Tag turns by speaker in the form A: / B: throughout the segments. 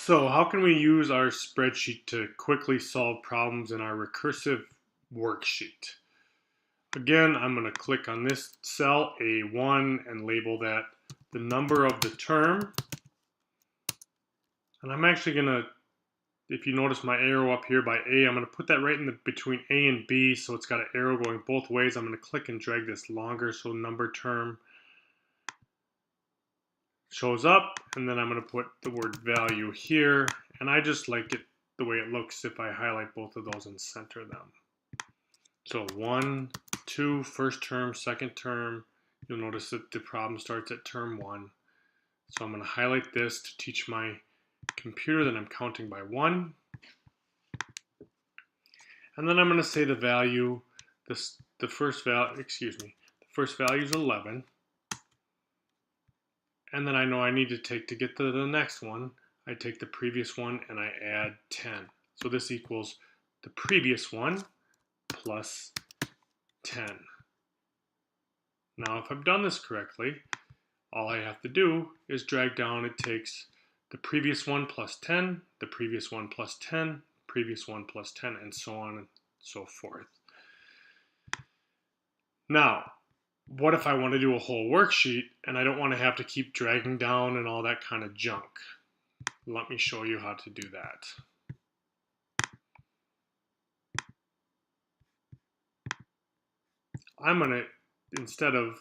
A: So how can we use our spreadsheet to quickly solve problems in our recursive worksheet? Again, I'm going to click on this cell A1 and label that the number of the term. And I'm actually going to, if you notice my arrow up here by A, I'm going to put that right in the between A and B, so it's got an arrow going both ways. I'm going to click and drag this longer so number term shows up, and then I'm going to put the word value here, and I just like it the way it looks if I highlight both of those and center them. So 1, 2, first term, second term. You'll notice that the problem starts at term 1. So I'm going to highlight this to teach my computer that I'm counting by 1. And then I'm going to say the value, the first value is 11. And then I know I need to take, to get to the next one, I take the previous one and I add 10. So this equals the previous one plus 10. Now if I've done this correctly, all I have to do is drag down. It takes the previous one plus 10, the previous one plus 10, previous one plus 10, and so on and so forth. Now, what if I want to do a whole worksheet and I don't want to have to keep dragging down and all that kind of junk? Let me show you how to do that. I'm going to,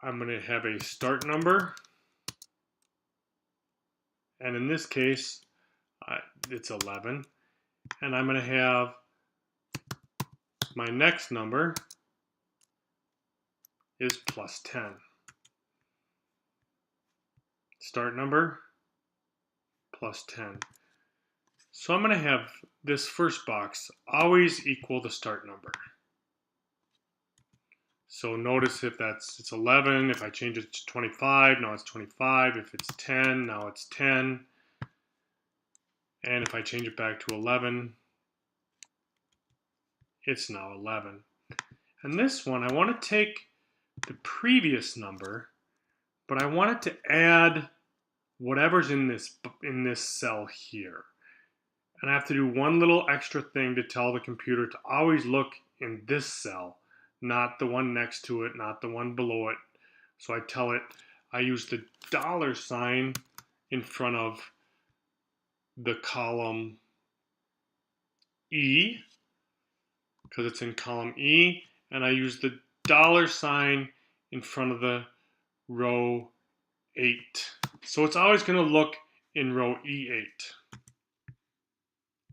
A: I'm going to have a start number. And in this case, it's 11. And I'm going to have my next number is plus 10. Start number plus 10. So I'm going to have this first box always equal the start number. So notice if it's 11, if I change it to 25, now it's 25. If it's 10, now it's 10. And if I change it back to 11, it's now 11. And this one, I want to take the previous number, but I want it to add whatever's in this cell here. And I have to do one little extra thing to tell the computer to always look in this cell, not the one next to it, not the one below it. So I tell it, I use the $sign in front of the column E, because it's in column E, and I use the $sign in front of the row 8. So it's always going to look in row E8.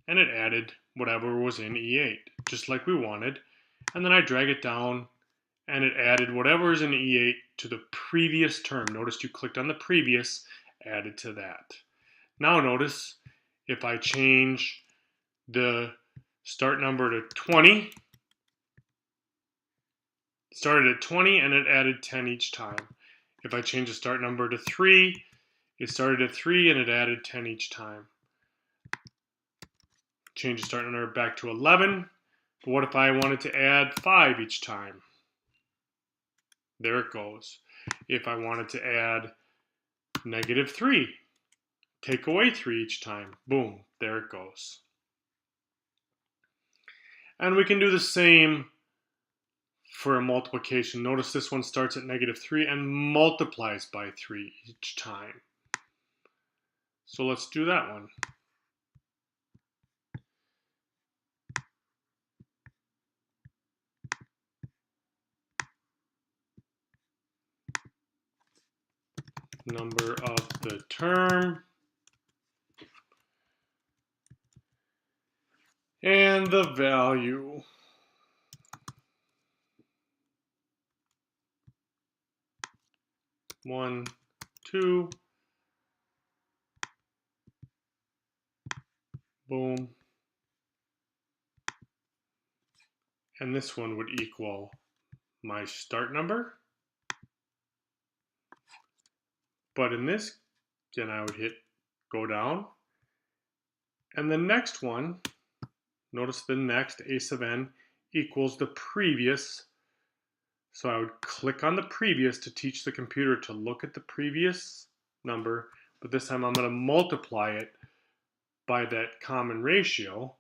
A: And it added whatever was in E8, just like we wanted. And then I drag it down, and it added whatever is in E8 to the previous term. Notice you clicked on the previous, added to that. Now notice if I change the start number to 20, it started at 20 and it added 10 each time. If I change the start number to 3, it started at 3 and it added 10 each time. Change the start number back to 11. But what if I wanted to add 5 each time? There it goes. If I wanted to add -3, take away 3 each time. Boom, there it goes. And we can do the same for a multiplication. Notice this one starts at -3 and multiplies by 3 each time. So let's do that one. Number of the term and the value. One, two, boom. And this one would equal my start number. But in this, then I would hit go down. And the next one, notice the next, a sub n, equals the previous. So I would click on the previous to teach the computer to look at the previous number, but this time I'm going to multiply it by that common ratio.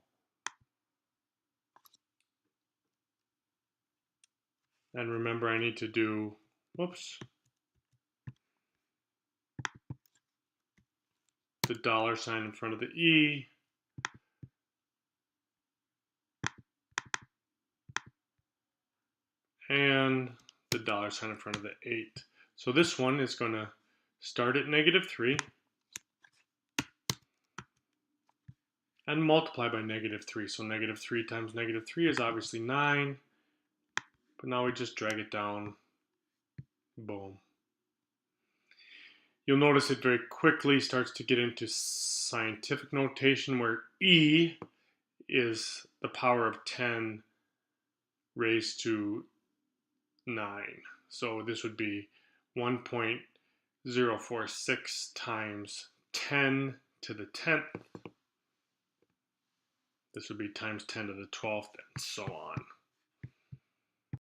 A: And remember, I need to do, whoops, the dollar sign in front of the E. And the dollar sign in front of the 8. So this one is going to start at -3 and multiply by -3. So -3 times -3 is obviously 9. But now we just drag it down. Boom. You'll notice it very quickly starts to get into scientific notation where E is the power of 10 raised to 9. So this would be 1.046 times 10 to the 10th. This would be times 10 to the 12th and so on.